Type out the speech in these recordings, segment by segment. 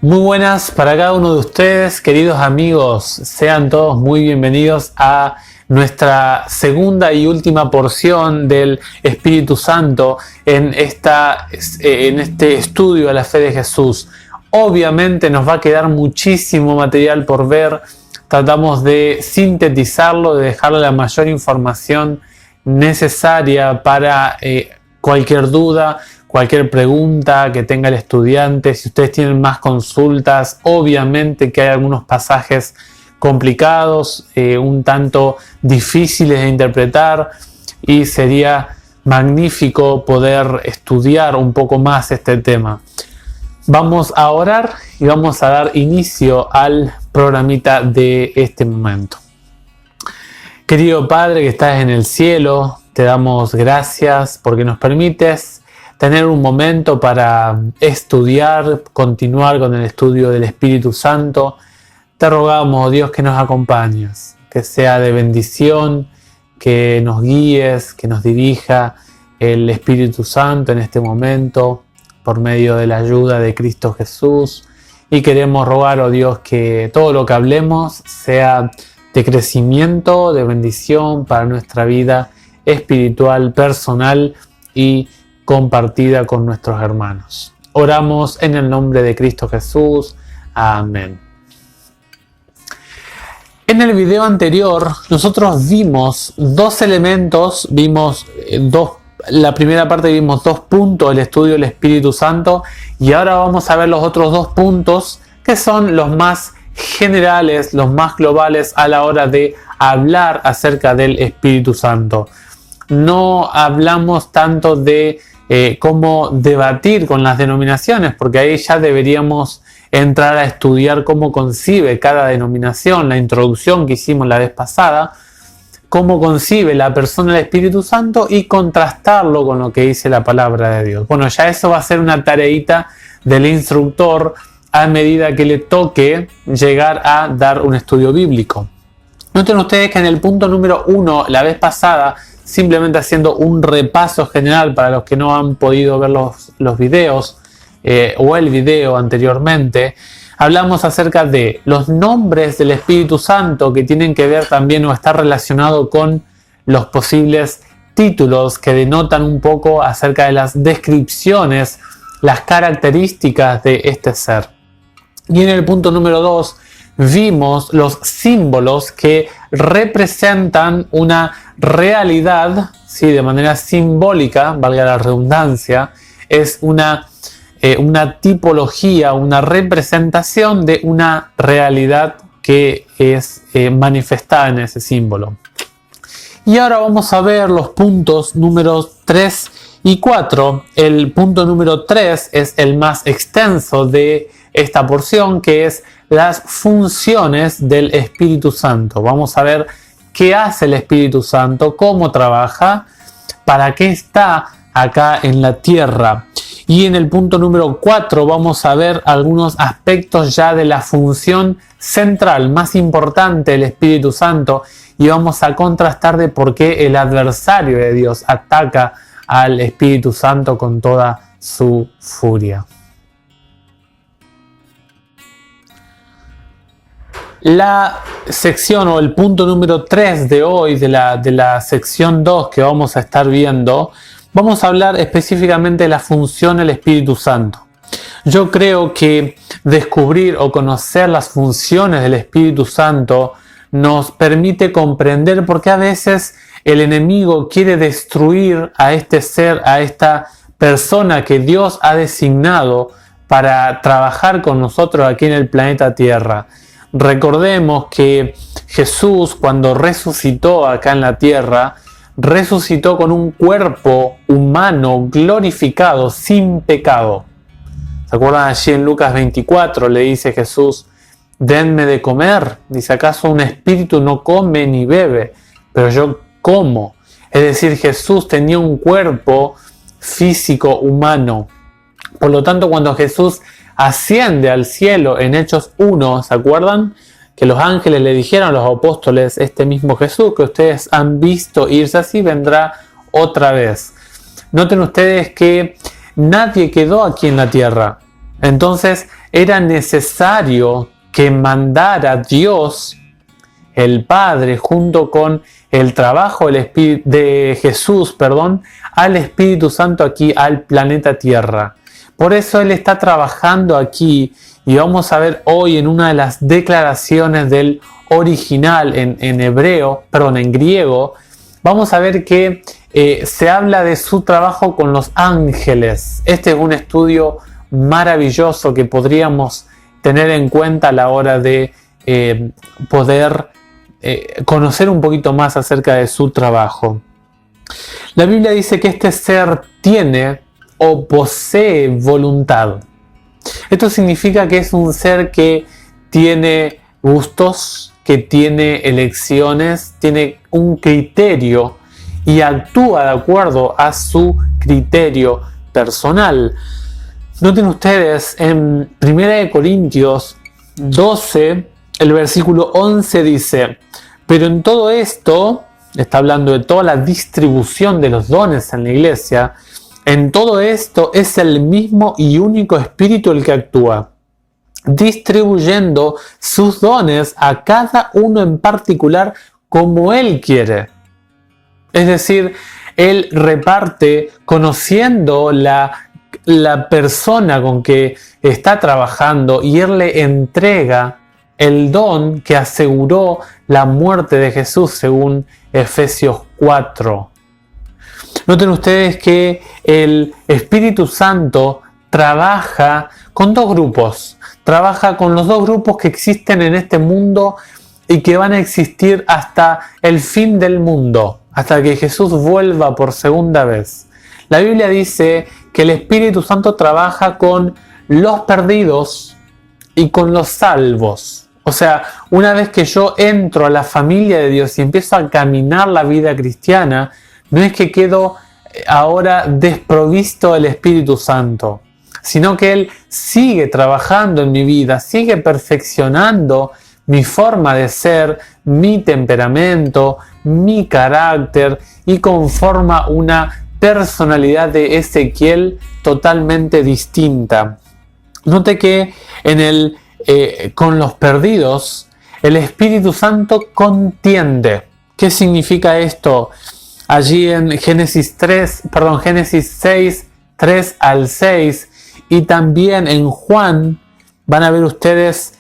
Muy buenas para cada uno de ustedes, queridos amigos. Sean todos muy bienvenidos a nuestra segunda y última porción del Espíritu Santo en este estudio a la fe de Jesús. Obviamente nos va a quedar muchísimo material por ver. Tratamos de sintetizarlo, de dejarle la mayor información necesaria para cualquier duda, cualquier pregunta que tenga el estudiante. Si ustedes tienen más consultas, obviamente que hay algunos pasajes complicados, un tanto difíciles de interpretar, y sería magnífico poder estudiar un poco más este tema. Vamos a orar y vamos a dar inicio al programita de este momento. Querido Padre que estás en el cielo, te damos gracias porque nos permites tener un momento para estudiar, continuar con el estudio del Espíritu Santo. Te rogamos, Dios, que nos acompañes, que sea de bendición, que nos guíes, que nos dirija el Espíritu Santo en este momento por medio de la ayuda de Cristo Jesús. Y queremos rogar, oh Dios, que todo lo que hablemos sea de crecimiento, de bendición para nuestra vida espiritual, personal y compartida con nuestros hermanos. Oramos en el nombre de Cristo Jesús. Amén. En el video anterior nosotros vimos dos elementos, la primera parte vimos 2 puntos del estudio del Espíritu Santo, y ahora vamos a ver los otros 2 puntos que son los más generales, los más globales a la hora de hablar acerca del Espíritu Santo. No hablamos tanto de cómo debatir con las denominaciones, porque ahí ya deberíamos entrar a estudiar cómo concibe cada denominación, la introducción que hicimos la vez pasada, cómo concibe la persona del Espíritu Santo y contrastarlo con lo que dice la palabra de Dios. Bueno, ya eso va a ser una tareita del instructor a medida que le toque llegar a dar un estudio bíblico. Noten ustedes que en el punto número 1, la vez pasada, simplemente haciendo un repaso general para los que no han podido ver los videos o el video anteriormente, hablamos acerca de los nombres del Espíritu Santo que tienen que ver también o estar relacionado con los posibles títulos que denotan un poco acerca de las descripciones, las características de este ser. Y en el punto número 2 vimos los símbolos que representan una realidad, ¿sí? De manera simbólica, valga la redundancia, es una tipología, una representación de una realidad que es manifestada en ese símbolo. Y ahora vamos a ver los puntos números 3 y 4. El punto número 3 es el más extenso de esta porción, que es las funciones del Espíritu Santo. Vamos a ver qué hace el Espíritu Santo, cómo trabaja, para qué está acá en la tierra. Y en el punto número 4 vamos a ver algunos aspectos ya de la función central, más importante del Espíritu Santo, y vamos a contrastar de por qué el adversario de Dios ataca al Espíritu Santo con toda su furia. La sección o el punto número 3 de hoy, de la sección 2 que vamos a estar viendo, vamos a hablar específicamente de la función del Espíritu Santo. Yo creo que descubrir o conocer las funciones del Espíritu Santo nos permite comprender por qué a veces el enemigo quiere destruir a este ser, a esta persona que Dios ha designado para trabajar con nosotros aquí en el planeta Tierra. Recordemos que Jesús, cuando resucitó acá en la tierra, resucitó con un cuerpo humano glorificado, sin pecado. ¿Se acuerdan? Allí en Lucas 24 le dice Jesús: denme de comer. Dice: ¿acaso un espíritu no come ni bebe? Pero yo como. Es decir, Jesús tenía un cuerpo físico humano. Por lo tanto, cuando Jesús asciende al cielo en Hechos 1, ¿se acuerdan? Que los ángeles le dijeron a los apóstoles: este mismo Jesús que ustedes han visto irse así, vendrá otra vez. Noten ustedes que nadie quedó aquí en la tierra. Entonces era necesario que mandara Dios, el Padre, junto con el trabajo de Jesús, al Espíritu Santo aquí al planeta Tierra. Por eso Él está trabajando aquí, y vamos a ver hoy en una de las declaraciones del original en griego, vamos a ver que se habla de su trabajo con los ángeles. Este es un estudio maravilloso que podríamos tener en cuenta a la hora de poder conocer un poquito más acerca de su trabajo. La Biblia dice que este ser tiene o posee voluntad. Esto significa que es un ser que tiene gustos, que tiene elecciones, tiene un criterio y actúa de acuerdo a su criterio personal. Noten ustedes en 1 Corintios 12, el versículo 11 dice: pero en todo esto, está hablando de toda la distribución de los dones en la iglesia, en todo esto es el mismo y único Espíritu el que actúa, distribuyendo sus dones a cada uno en particular como Él quiere. Es decir, Él reparte conociendo la persona con que está trabajando, y Él le entrega el don que aseguró la muerte de Jesús según Efesios 4. Noten ustedes que el Espíritu Santo trabaja con dos grupos. Trabaja con los dos grupos que existen en este mundo y que van a existir hasta el fin del mundo, hasta que Jesús vuelva por segunda vez. La Biblia dice que el Espíritu Santo trabaja con los perdidos y con los salvos. O sea, una vez que yo entro a la familia de Dios y empiezo a caminar la vida cristiana, no es que quedo ahora desprovisto del Espíritu Santo, sino que Él sigue trabajando en mi vida, sigue perfeccionando mi forma de ser, mi temperamento, mi carácter, y conforma una personalidad de Ezequiel totalmente distinta. Note que con los perdidos el Espíritu Santo contiende. ¿Qué significa esto? Allí en Génesis 6, 3 al 6, y también en Juan, van a ver ustedes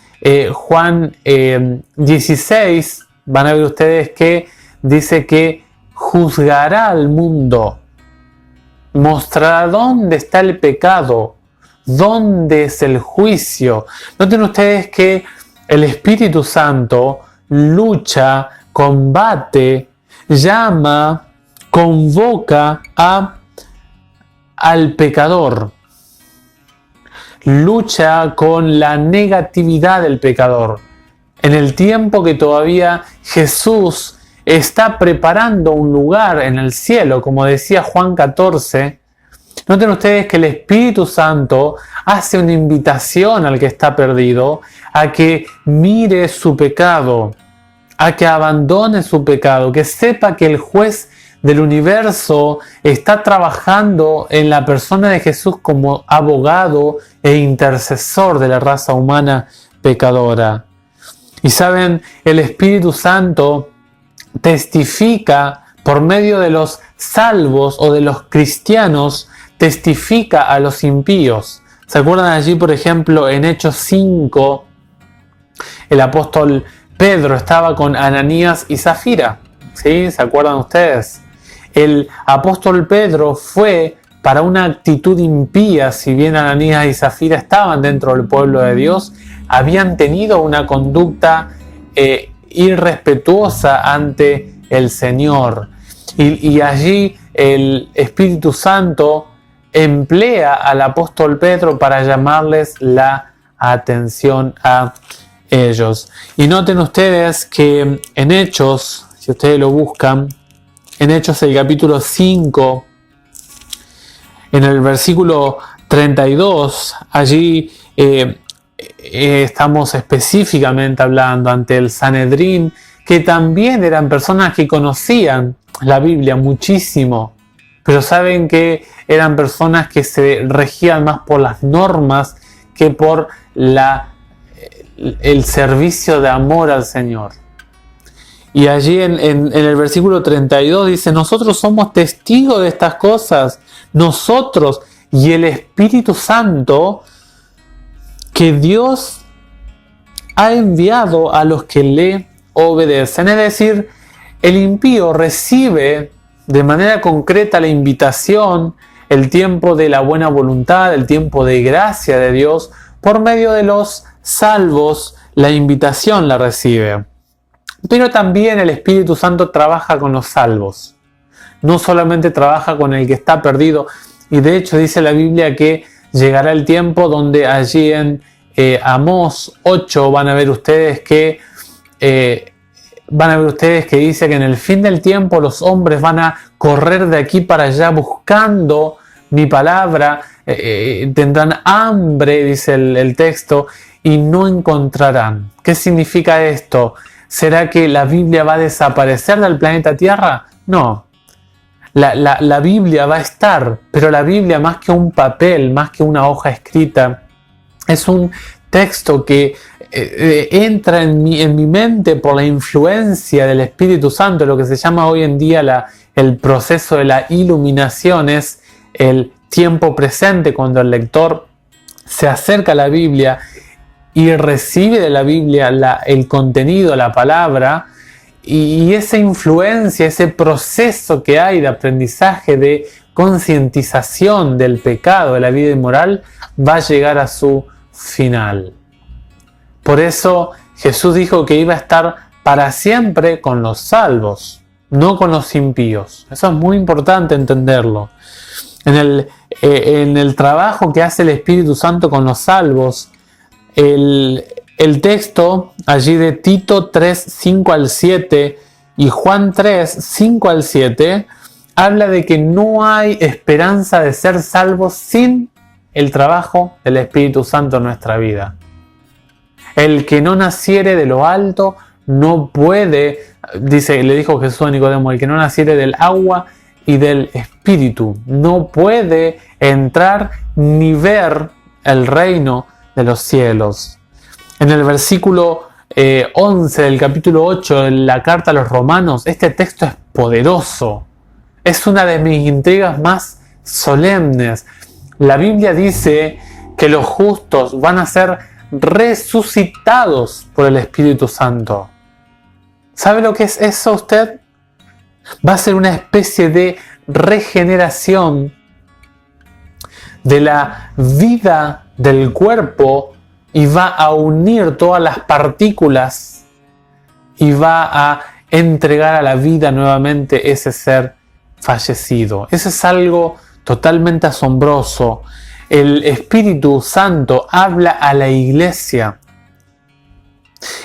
Juan 16, van a ver ustedes que dice que juzgará al mundo, mostrará dónde está el pecado, dónde es el juicio. Noten ustedes que el Espíritu Santo lucha, combate, llama, convoca al pecador. Lucha con la negatividad del pecador. En el tiempo que todavía Jesús está preparando un lugar en el cielo, como decía Juan 14, noten ustedes que el Espíritu Santo hace una invitación al que está perdido a que mire su pecado, a que abandone su pecado, que sepa que el juez del universo está trabajando en la persona de Jesús como abogado e intercesor de la raza humana pecadora. Y saben, el Espíritu Santo testifica por medio de los salvos o de los cristianos, testifica a los impíos. ¿Se acuerdan allí, por ejemplo, en Hechos 5, el apóstol Pedro estaba con Ananías y Zafira? ¿Sí? ¿Se acuerdan ustedes? El apóstol Pedro fue para una actitud impía. Si bien Ananías y Zafira estaban dentro del pueblo de Dios, habían tenido una conducta irrespetuosa ante el Señor. Y allí el Espíritu Santo emplea al apóstol Pedro para llamarles la atención a ellos. Y noten ustedes que en Hechos, si ustedes lo buscan, en Hechos el capítulo 5, en el versículo 32, allí estamos específicamente hablando ante el Sanedrín, que también eran personas que conocían la Biblia muchísimo, pero saben que eran personas que se regían más por las normas que por el servicio de amor al Señor. Y allí en el versículo 32 dice: nosotros somos testigos de estas cosas, nosotros y el Espíritu Santo que Dios ha enviado a los que le obedecen. Es decir, el impío recibe de manera concreta la invitación, el tiempo de la buena voluntad, el tiempo de gracia de Dios, por medio de los salvos, la invitación la recibe. Pero también el Espíritu Santo trabaja con los salvos. No solamente trabaja con el que está perdido. Y de hecho dice la Biblia que llegará el tiempo donde allí en Amós 8 van a ver ustedes que dice que en el fin del tiempo los hombres van a correr de aquí para allá buscando mi palabra, tendrán hambre, dice el texto, y no encontrarán. ¿Qué significa esto? ¿Será que la Biblia va a desaparecer del planeta Tierra? No. La Biblia va a estar, pero la Biblia, más que un papel, más que una hoja escrita, es un texto que entra en mi mente por la influencia del Espíritu Santo. Lo que se llama hoy en día el proceso de la iluminación es el tiempo presente, cuando el lector se acerca a la Biblia y recibe de la Biblia el contenido, la palabra, y esa influencia, ese proceso que hay de aprendizaje, de concientización del pecado, de la vida inmoral, va a llegar a su final. Por eso Jesús dijo que iba a estar para siempre con los salvos, no con los impíos. Eso es muy importante entenderlo. En el trabajo que hace el Espíritu Santo con los salvos, el texto allí de Tito 3, 5 al 7 y Juan 3, 5 al 7 habla de que no hay esperanza de ser salvos sin el trabajo del Espíritu Santo en nuestra vida. El que no naciere de lo alto no puede, le dijo Jesús a Nicodemo, el que no naciere del agua y del Espíritu no puede entrar ni ver el reino de los cielos. En el versículo 11 del capítulo 8 de la carta a los Romanos, este texto es poderoso. Es una de mis intrigas más solemnes. La Biblia dice que los justos van a ser resucitados por el Espíritu Santo. ¿Sabe lo que es eso usted? Va a ser una especie de regeneración de la vida del cuerpo y va a unir todas las partículas y va a entregar a la vida nuevamente ese ser fallecido. Eso es algo totalmente asombroso. El Espíritu Santo habla a la iglesia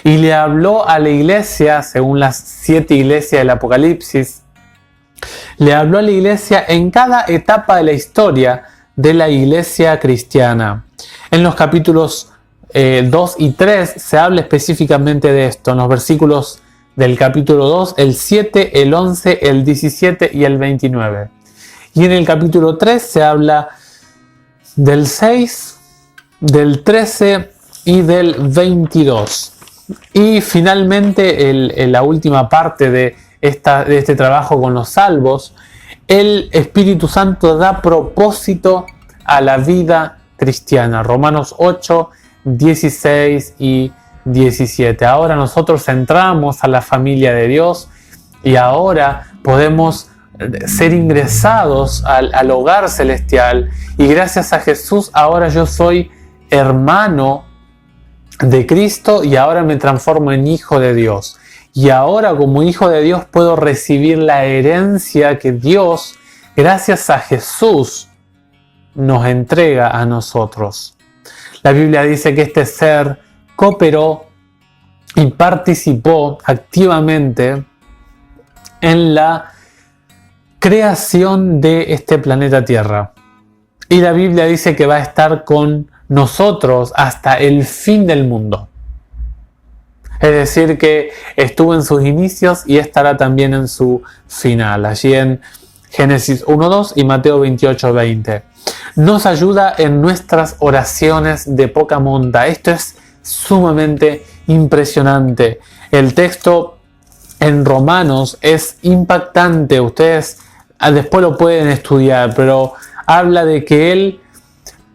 y le habló a la iglesia, según las 7 iglesias del Apocalipsis, le habló a la iglesia en cada etapa de la historia de la iglesia cristiana. En los capítulos 2 y 3 se habla específicamente de esto, en los versículos del capítulo 2, el 7, el 11, el 17 y el 29. Y en el capítulo 3 se habla del 6, del 13 y del 22. Y finalmente, la última parte de este trabajo con los salvos, el Espíritu Santo da propósito a la vida cristiana. Romanos 8, 16 y 17. Ahora nosotros entramos a la familia de Dios y ahora podemos ser ingresados al hogar celestial, y gracias a Jesús ahora yo soy hermano de Cristo y ahora me transformo en hijo de Dios. Y ahora como hijo de Dios puedo recibir la herencia que Dios, gracias a Jesús, nos entrega a nosotros. La Biblia dice que este ser cooperó y participó activamente en la creación de este planeta Tierra. Y la Biblia dice que va a estar con nosotros hasta el fin del mundo. Es decir, que estuvo en sus inicios y estará también en su final. Allí en Génesis 1:2 y Mateo 28:20. Nos ayuda en nuestras oraciones de poca monta. Esto es sumamente impresionante. El texto en Romanos es impactante. Ustedes después lo pueden estudiar, pero habla de que Él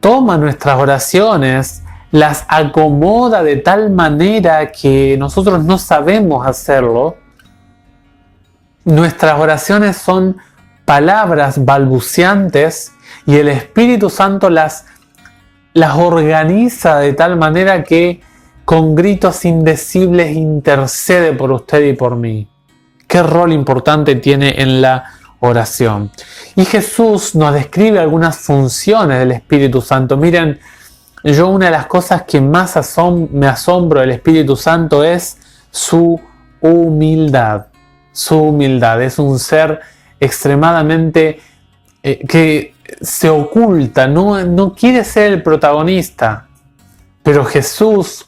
toma nuestras oraciones, las acomoda de tal manera que nosotros no sabemos hacerlo. Nuestras oraciones son palabras balbuceantes y el Espíritu Santo las organiza de tal manera que con gritos indecibles intercede por usted y por mí. ¿Qué rol importante tiene en la oración? Y Jesús nos describe algunas funciones del Espíritu Santo. Miren, yo una de las cosas que más me asombro del Espíritu Santo es su humildad. Su humildad. Es un ser extremadamente que se oculta, no quiere ser el protagonista. Pero Jesús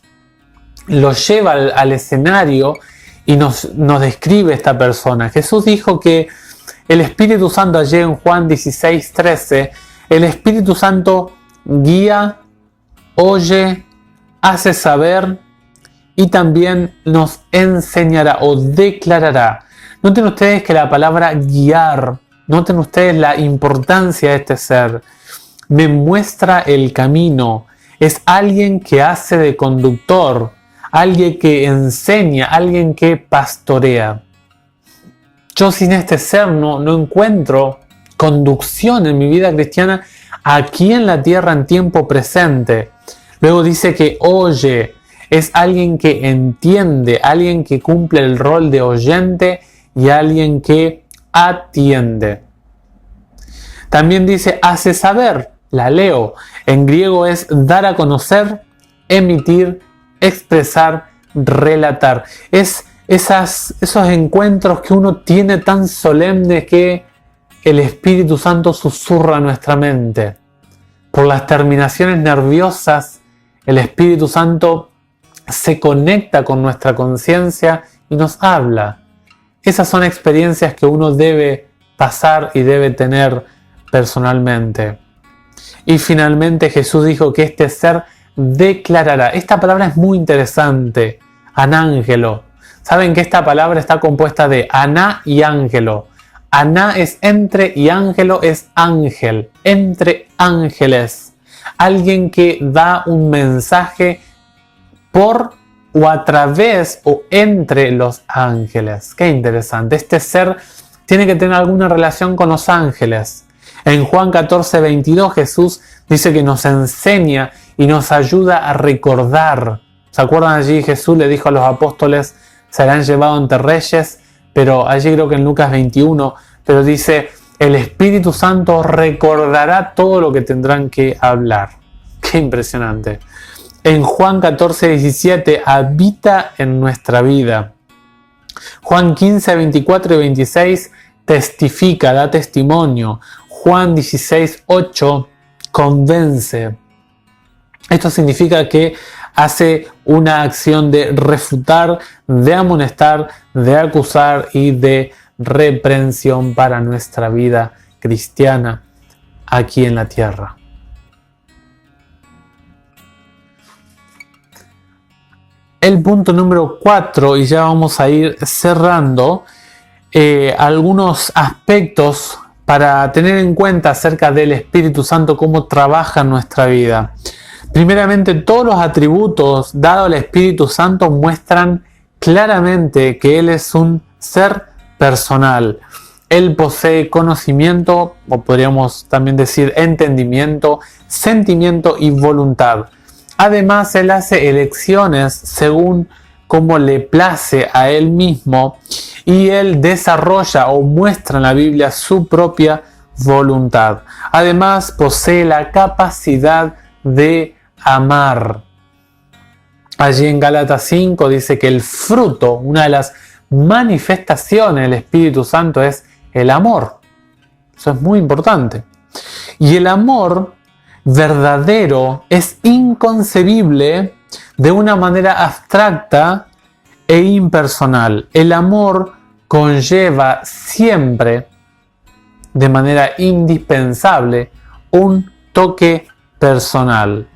lo lleva al escenario y nos describe esta persona. Jesús dijo que el Espíritu Santo, allí en Juan 16:13, el Espíritu Santo guía, oye, hace saber y también nos enseñará o declarará. Noten ustedes que la palabra guiar, noten ustedes la importancia de este ser. Me muestra el camino. Es alguien que hace de conductor, alguien que enseña, alguien que pastorea. Yo sin este ser no encuentro conducción en mi vida cristiana aquí en la tierra en tiempo presente. Luego dice que oye, es alguien que entiende, alguien que cumple el rol de oyente y alguien que atiende. También dice hace saber, la leo. En griego es dar a conocer, emitir, expresar, relatar. Es esos encuentros que uno tiene tan solemnes que el Espíritu Santo susurra a nuestra mente. Por las terminaciones nerviosas, el Espíritu Santo se conecta con nuestra conciencia y nos habla. Esas son experiencias que uno debe pasar y debe tener personalmente. Y finalmente Jesús dijo que este ser declarará. Esta palabra es muy interesante. Anángelo. Saben que esta palabra está compuesta de aná y ángelo. Aná es entre y ángelo es ángel. Entre ángeles. Alguien que da un mensaje por o a través o entre los ángeles. Qué interesante. Este ser tiene que tener alguna relación con los ángeles. En Juan 14:22 Jesús dice que nos enseña y nos ayuda a recordar. ¿Se acuerdan allí? Jesús le dijo a los apóstoles, serán llevados ante reyes, pero allí creo que en Lucas 21, pero dice, el Espíritu Santo recordará todo lo que tendrán que hablar. Qué impresionante. En Juan 14:17 habita en nuestra vida. Juan 15:24 y 26 testifica, da testimonio. Juan 16:8 convence. Esto significa que hace una acción de refutar, de amonestar, de acusar y de reprensión para nuestra vida cristiana aquí en la tierra. El punto número 4, y ya vamos a ir cerrando, algunos aspectos para tener en cuenta acerca del Espíritu Santo, cómo trabaja en nuestra vida. Primeramente, todos los atributos dados al Espíritu Santo muestran claramente que Él es un ser personal. Él posee conocimiento, o podríamos también decir entendimiento, sentimiento y voluntad. Además, Él hace elecciones según cómo le place a Él mismo y Él desarrolla o muestra en la Biblia su propia voluntad. Además, posee la capacidad de amar. Allí en Gálatas 5 dice que el fruto, una de las manifestaciones del Espíritu Santo es el amor. Eso es muy importante. Y el amor verdadero es inconcebible de una manera abstracta e impersonal. El amor conlleva siempre, de manera indispensable, un toque personal.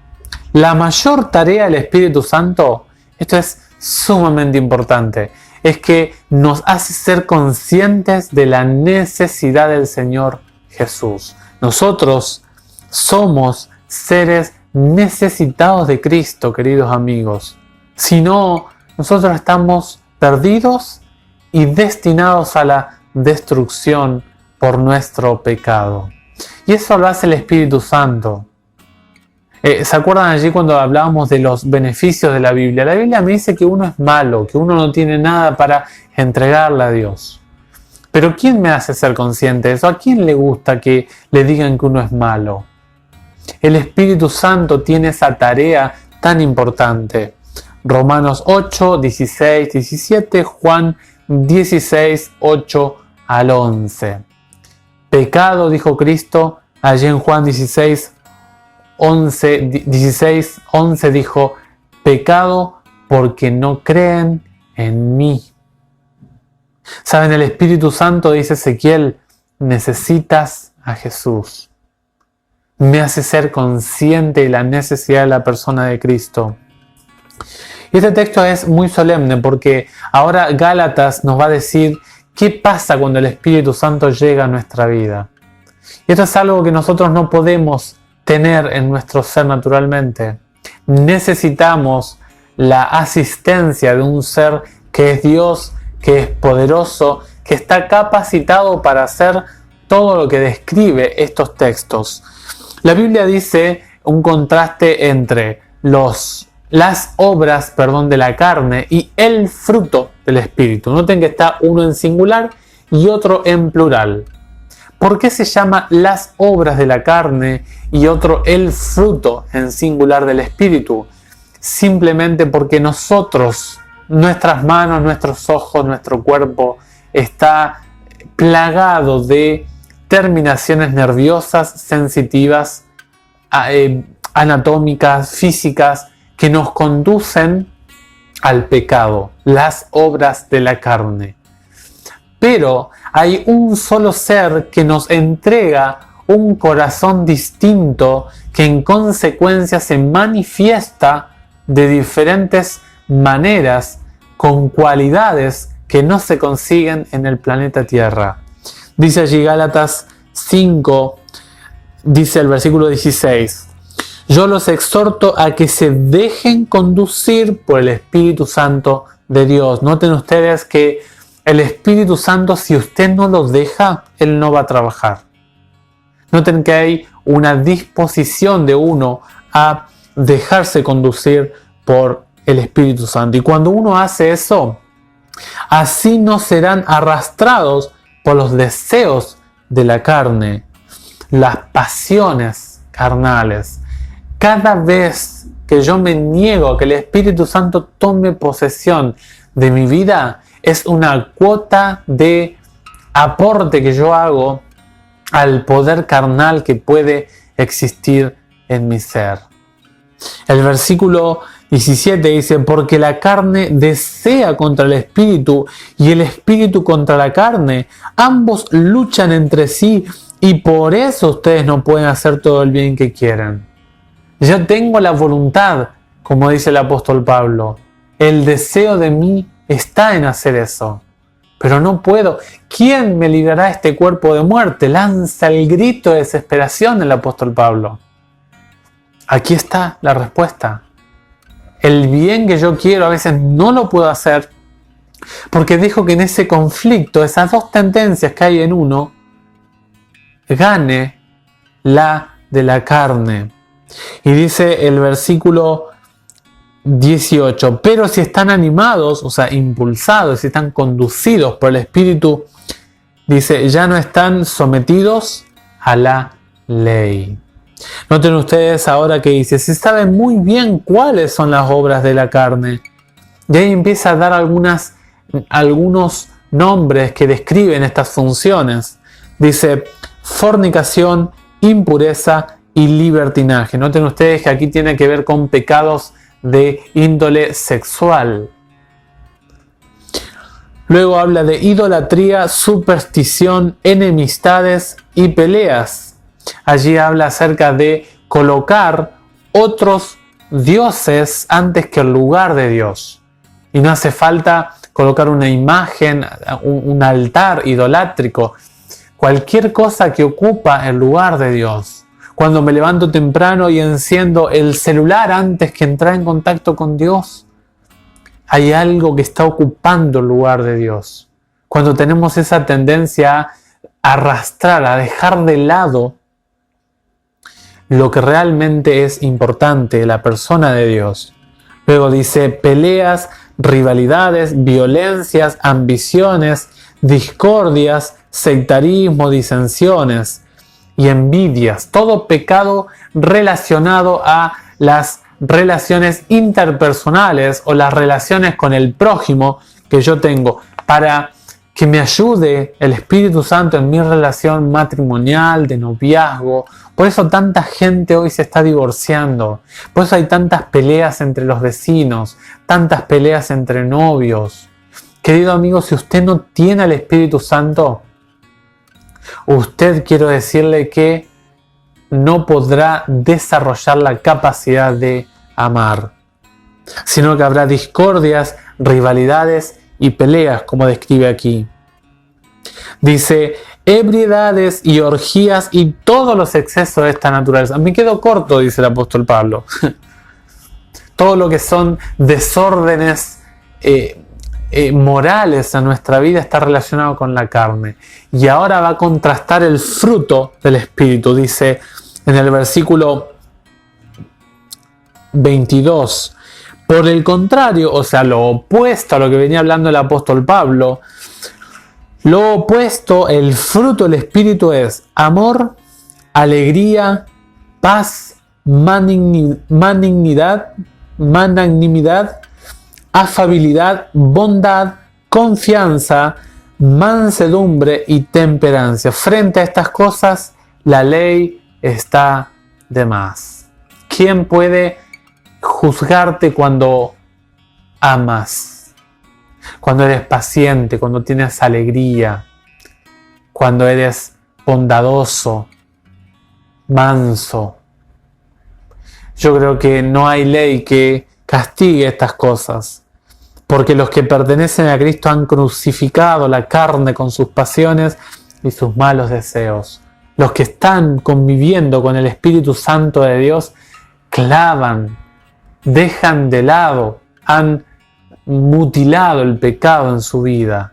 La mayor tarea del Espíritu Santo, esto es sumamente importante, es que nos hace ser conscientes de la necesidad del Señor Jesús. Nosotros somos seres necesitados de Cristo, queridos amigos. Si no, nosotros estamos perdidos y destinados a la destrucción por nuestro pecado. Y eso lo hace el Espíritu Santo. ¿Se acuerdan allí cuando hablábamos de los beneficios de la Biblia? La Biblia me dice que uno es malo, que uno no tiene nada para entregarle a Dios. Pero ¿quién me hace ser consciente de eso? ¿A quién le gusta que le digan que uno es malo? El Espíritu Santo tiene esa tarea tan importante. Romanos 8, 16, 17, Juan 16, 8 al 11. Pecado, dijo Cristo, allí en Juan 16, 11 dijo, pecado porque no creen en mí. Saben, el Espíritu Santo, dice Ezequiel, necesitas a Jesús. Me hace ser consciente de la necesidad de la persona de Cristo. Y este texto es muy solemne porque ahora Gálatas nos va a decir qué pasa cuando el Espíritu Santo llega a nuestra vida. Y esto es algo que nosotros no podemos tener en nuestro ser naturalmente. Necesitamos la asistencia de un ser que es Dios, que es poderoso, que está capacitado para hacer todo lo que describe estos textos. La Biblia dice un contraste entre las obras de la carne y el fruto del Espíritu. Noten que está uno en singular y otro en plural. ¿Por qué se llama las obras de la carne y otro el fruto en singular del Espíritu? Simplemente porque nosotros, nuestras manos, nuestros ojos, nuestro cuerpo está plagado de terminaciones nerviosas, sensitivas, anatómicas, físicas, que nos conducen al pecado, las obras de la carne. Pero hay un solo ser que nos entrega un corazón distinto que en consecuencia se manifiesta de diferentes maneras con cualidades que no se consiguen en el planeta Tierra. Dice allí Gálatas 5, dice el versículo 16, yo los exhorto a que se dejen conducir por el Espíritu Santo de Dios. Noten ustedes que el Espíritu Santo, si usted no lo deja, Él no va a trabajar. Noten que hay una disposición de uno a dejarse conducir por el Espíritu Santo. Y cuando uno hace eso, así no serán arrastrados por los deseos de la carne, las pasiones carnales. Cada vez que yo me niego a que el Espíritu Santo tome posesión de mi vida, es una cuota de aporte que yo hago al poder carnal que puede existir en mi ser. El versículo 17 dice, porque la carne desea contra el espíritu y el espíritu contra la carne. Ambos luchan entre sí y por eso ustedes no pueden hacer todo el bien que quieren. Yo tengo la voluntad, como dice el apóstol Pablo. El deseo de mí está en hacer eso, pero no puedo. ¿Quién me librará de este cuerpo de muerte? Lanza el grito de desesperación el apóstol Pablo. Aquí está la respuesta. El bien que yo quiero a veces no lo puedo hacer porque dejo que en ese conflicto, esas dos tendencias que hay en uno, gane la de la carne. Y dice el versículo 18, pero si están animados, o sea, impulsados, si están conducidos por el Espíritu, dice, ya no están sometidos a la ley. Noten ustedes ahora que dice, se sabe muy bien cuáles son las obras de la carne. Y ahí empieza a dar algunos nombres que describen estas funciones. Dice, fornicación, impureza y libertinaje. Noten ustedes que aquí tiene que ver con pecados de índole sexual. Luego habla de idolatría, superstición, enemistades y peleas. allí habla acerca de colocar otros dioses antes que el lugar de Dios. Y no hace falta colocar una imagen, un altar idolátrico, cualquier cosa que ocupa el lugar de Dios. Cuando me levanto temprano y enciendo el celular antes que entrar en contacto con Dios, hay algo que está ocupando el lugar de Dios. Cuando tenemos esa tendencia a arrastrar, a dejar de lado lo que realmente es importante, la persona de Dios. Luego dice peleas, rivalidades, violencias, ambiciones, discordias, sectarismo, disensiones y envidias. Todo pecado relacionado a las relaciones interpersonales o las relaciones con el prójimo que yo tengo, para que me ayude el Espíritu Santo en mi relación matrimonial, de noviazgo. Por eso tanta gente hoy se está divorciando. Por eso hay tantas peleas entre los vecinos, tantas peleas entre novios. Querido amigo, si usted no tiene al Espíritu Santo, usted, quiero decirle que no podrá desarrollar la capacidad de amar, sino que habrá discordias, rivalidades y peleas, como describe aquí. Dice ebriedades y orgías y todos los excesos de esta naturaleza. Me quedo corto, dice el apóstol Pablo. Todo lo que son desórdenes morales en nuestra vida está relacionado con la carne. Y ahora va a contrastar el fruto del Espíritu. Dice en el versículo 22. Por el contrario, o sea, lo opuesto a lo que venía hablando el apóstol Pablo, lo opuesto, el fruto del Espíritu es amor, alegría, paz, magnanimidad, afabilidad, bondad, confianza, mansedumbre y temperancia. Frente a estas cosas, la ley está de más. ¿Quién puede juzgarte cuando amas? Cuando eres paciente, cuando tienes alegría, cuando eres bondadoso, manso. Yo creo que no hay ley que castigue estas cosas, porque los que pertenecen a Cristo han crucificado la carne con sus pasiones y sus malos deseos. Los que están conviviendo con el Espíritu Santo de Dios clavan, dejan de lado, han mutilado el pecado en su vida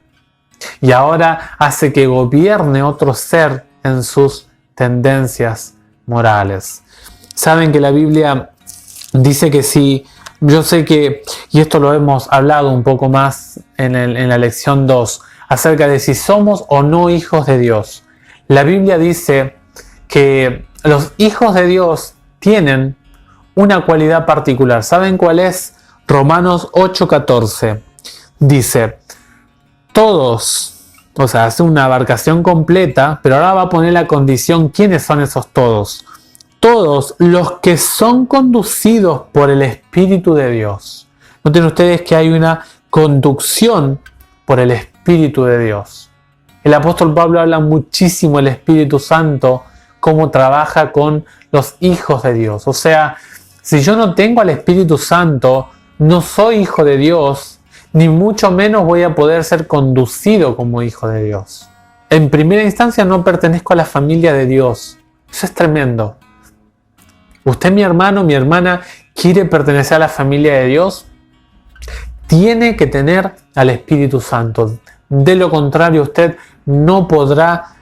y ahora hace que gobierne otro ser en sus tendencias morales. Saben que la Biblia dice que si, yo sé que, y esto lo hemos hablado un poco más en la lección 2, acerca de si somos o no hijos de Dios. La Biblia dice que los hijos de Dios tienen una cualidad particular. ¿Saben cuál es? Romanos 8:14 dice, todos, o sea, hace una abarcación completa, pero ahora va a poner la condición, ¿quiénes son esos todos? Todos los que son conducidos por el Espíritu de Dios. Noten ustedes que hay una conducción por el Espíritu de Dios. El apóstol Pablo habla muchísimo del Espíritu Santo, cómo trabaja con los hijos de Dios. O sea, si yo no tengo al Espíritu Santo, no soy hijo de Dios, ni mucho menos voy a poder ser conducido como hijo de Dios. En primera instancia no pertenezco a la familia de Dios. Eso es tremendo. Usted, mi hermano, mi hermana, quiere pertenecer a la familia de Dios, tiene que tener al Espíritu Santo. De lo contrario, usted no podrá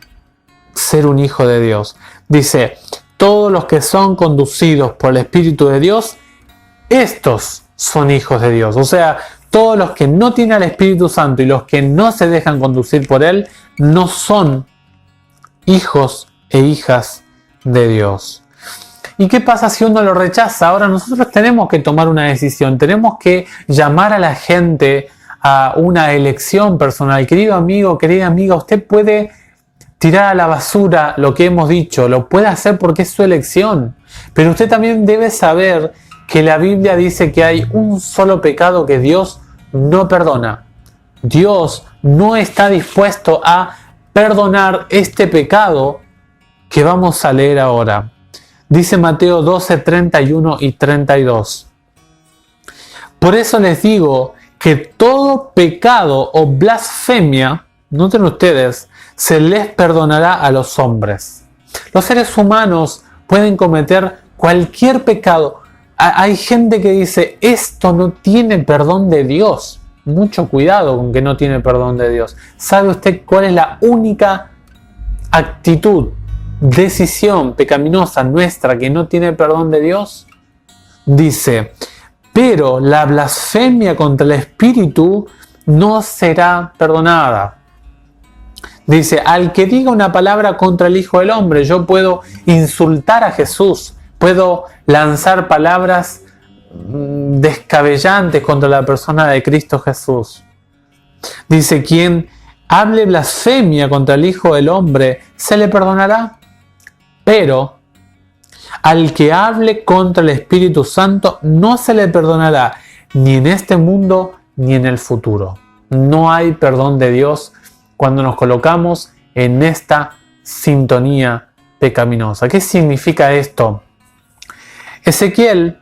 ser un hijo de Dios. Dice, todos los que son conducidos por el Espíritu de Dios, estos son hijos de Dios. O sea, todos los que no tienen al Espíritu Santo y los que no se dejan conducir por Él, no son hijos e hijas de Dios. ¿Y qué pasa si uno lo rechaza? Ahora nosotros tenemos que tomar una decisión, tenemos que llamar a la gente a una elección personal. Querido amigo, querida amiga, usted puede tirar a la basura lo que hemos dicho, lo puede hacer porque es su elección, pero usted también debe saber que la Biblia dice que hay un solo pecado que Dios no perdona. Dios no está dispuesto a perdonar este pecado que vamos a leer ahora. Dice Mateo 12, 31 y 32. Por eso les digo que todo pecado o blasfemia, noten ustedes, se les perdonará a los hombres. Los seres humanos pueden cometer cualquier pecado. Hay gente que dice, esto no tiene perdón de Dios. Mucho cuidado con que no tiene perdón de Dios. ¿Sabe usted cuál es la única actitud, decisión pecaminosa nuestra que no tiene perdón de Dios? Dice, pero la blasfemia contra el Espíritu no será perdonada. Dice, al que diga una palabra contra el Hijo del Hombre, yo puedo insultar a Jesús, puedo lanzar palabras descabellantes contra la persona de Cristo Jesús. Dice, quien hable blasfemia contra el Hijo del Hombre, se le perdonará, pero al que hable contra el Espíritu Santo no se le perdonará, ni en este mundo ni en el futuro. No hay perdón de Dios cuando nos colocamos en esta sintonía pecaminosa. ¿Qué significa esto? Ezequiel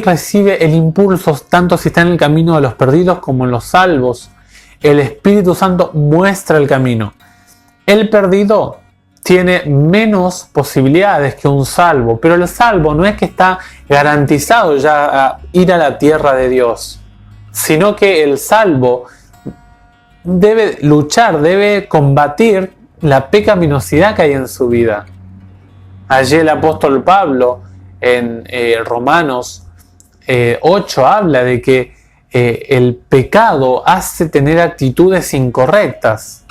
recibe el impulso, tanto si está en el camino de los perdidos como en los salvos. El Espíritu Santo muestra el camino. El perdido tiene menos posibilidades que un salvo, pero el salvo no es que está garantizado ya a ir a la tierra de Dios, sino que el salvo debe luchar, debe combatir la pecaminosidad que hay en su vida. Allí el apóstol Pablo en Romanos 8 habla de que el pecado hace tener actitudes incorrectas.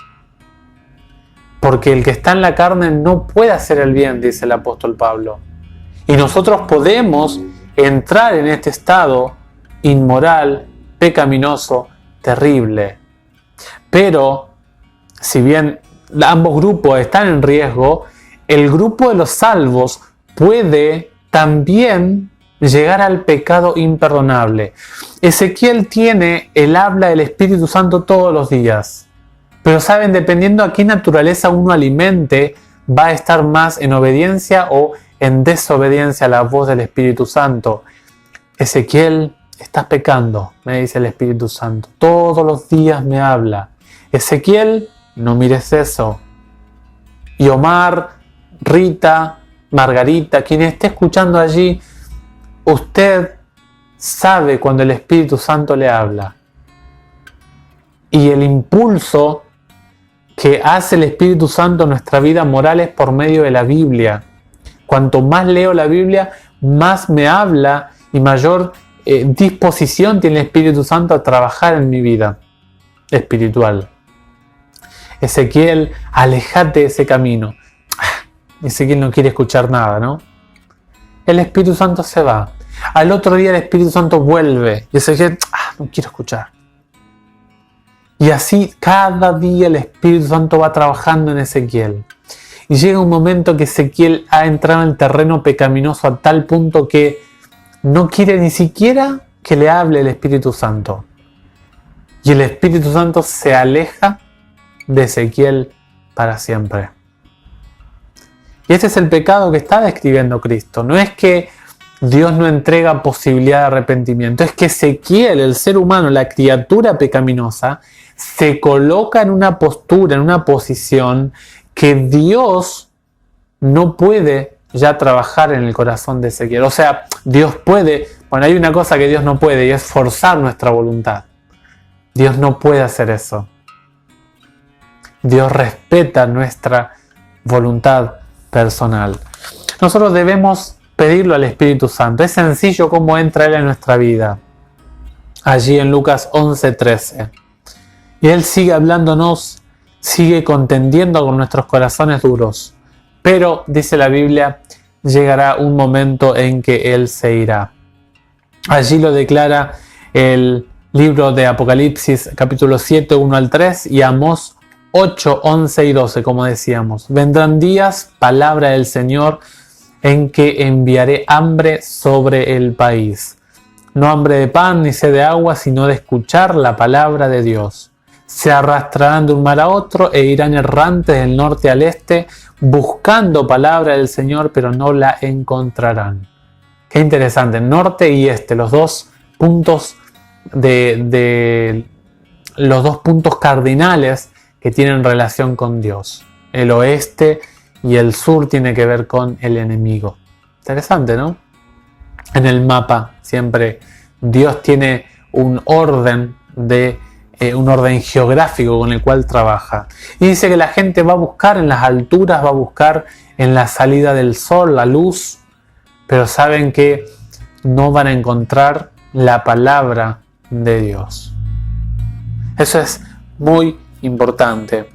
Porque el que está en la carne no puede hacer el bien, dice el apóstol Pablo. Y nosotros podemos entrar en este estado inmoral, pecaminoso, terrible. Pero, si bien ambos grupos están en riesgo, el grupo de los salvos puede también llegar al pecado imperdonable. Ezequiel tiene el habla del Espíritu Santo todos los días. Pero saben, dependiendo a qué naturaleza uno alimente, va a estar más en obediencia o en desobediencia a la voz del Espíritu Santo. Ezequiel, estás pecando, me dice el Espíritu Santo. Todos los días me habla. Ezequiel, no mires eso. Y Omar, Rita, Margarita, quien esté escuchando allí, usted sabe cuando el Espíritu Santo le habla. Y el impulso que hace el Espíritu Santo en nuestra vida moral es por medio de la Biblia. Cuanto más leo la Biblia, más me habla y mayor disposición tiene el Espíritu Santo a trabajar en mi vida espiritual. Ezequiel, alejate de ese camino. Ezequiel no quiere escuchar nada, ¿no? El Espíritu Santo se va. Al otro día el Espíritu Santo vuelve. Y Ezequiel, no quiero escuchar. Y así cada día el Espíritu Santo va trabajando en Ezequiel. Y llega un momento que Ezequiel ha entrado en el terreno pecaminoso a tal punto que no quiere ni siquiera que le hable el Espíritu Santo. Y el Espíritu Santo se aleja de Ezequiel para siempre. Y este es el pecado que está describiendo Cristo. No es que Dios no entrega posibilidad de arrepentimiento, es que Ezequiel, el ser humano, la criatura pecaminosa, se coloca en una postura, en una posición que Dios no puede ya trabajar en el corazón de Ezequiel. O sea, Dios puede, bueno, hay una cosa que Dios no puede y es forzar nuestra voluntad. Dios no puede hacer eso. Dios respeta nuestra voluntad personal. Nosotros debemos pedirlo al Espíritu Santo. Es sencillo cómo entra Él en nuestra vida. Allí en Lucas 11:13. Y Él sigue hablándonos, sigue contendiendo con nuestros corazones duros. Pero, dice la Biblia, llegará un momento en que Él se irá. Allí lo declara el libro de Apocalipsis, capítulo 7, 1 al 3, y Amós 8, 11 y 12, como decíamos. Vendrán días, palabra del Señor, en que enviaré hambre sobre el país. No hambre de pan ni sed de agua, sino de escuchar la palabra de Dios. se arrastrarán de un mar a otro e irán errantes del norte al este, buscando palabra del Señor, pero no la encontrarán. Qué interesante, norte y este, los dos puntos los dos puntos cardinales que tienen relación con Dios. El oeste y el sur tiene que ver con el enemigo. Interesante, ¿no? En el mapa siempre Dios tiene un orden geográfico con el cual trabaja. Y dice que la gente va a buscar en las alturas, va a buscar en la salida del sol, la luz, pero saben que no van a encontrar la palabra de Dios. Eso es muy importante.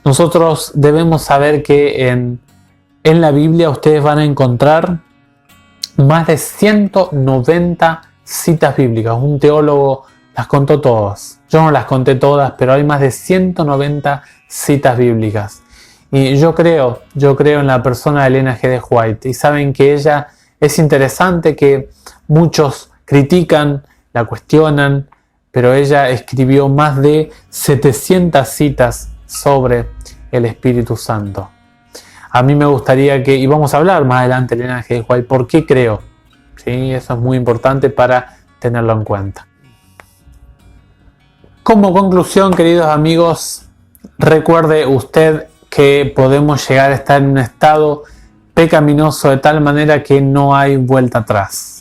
Nosotros debemos saber que en la Biblia ustedes van a encontrar más de 190 citas bíblicas. Un teólogo las contó todas. Yo no las conté todas, pero hay más de 190 citas bíblicas. Y yo creo en la persona de Elena G. de White. Y saben que ella es interesante, que muchos critican, la cuestionan, pero ella escribió más de 700 citas sobre el Espíritu Santo. A mí me gustaría y vamos a hablar más adelante, Elena G. de White, ¿por qué creo? ¿Sí? Eso es muy importante para tenerlo en cuenta. Como conclusión, queridos amigos, recuerde usted que podemos llegar a estar en un estado pecaminoso de tal manera que no hay vuelta atrás.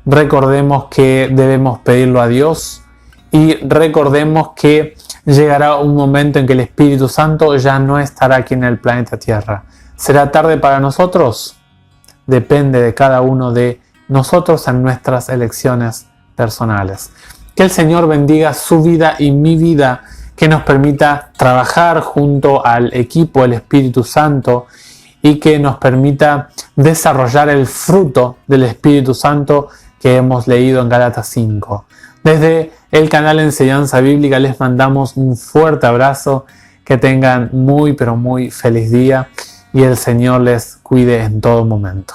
Recordemos que debemos pedirlo a Dios y recordemos que llegará un momento en que el Espíritu Santo ya no estará aquí en el planeta Tierra. ¿Será tarde para nosotros? Depende de cada uno de nosotros en nuestras elecciones personales. Que el Señor bendiga su vida y mi vida, que nos permita trabajar junto al equipo del Espíritu Santo y que nos permita desarrollar el fruto del Espíritu Santo que hemos leído en Gálatas 5. Desde el canal Enseñanza Bíblica les mandamos un fuerte abrazo, que tengan muy pero muy feliz día y el Señor les cuide en todo momento.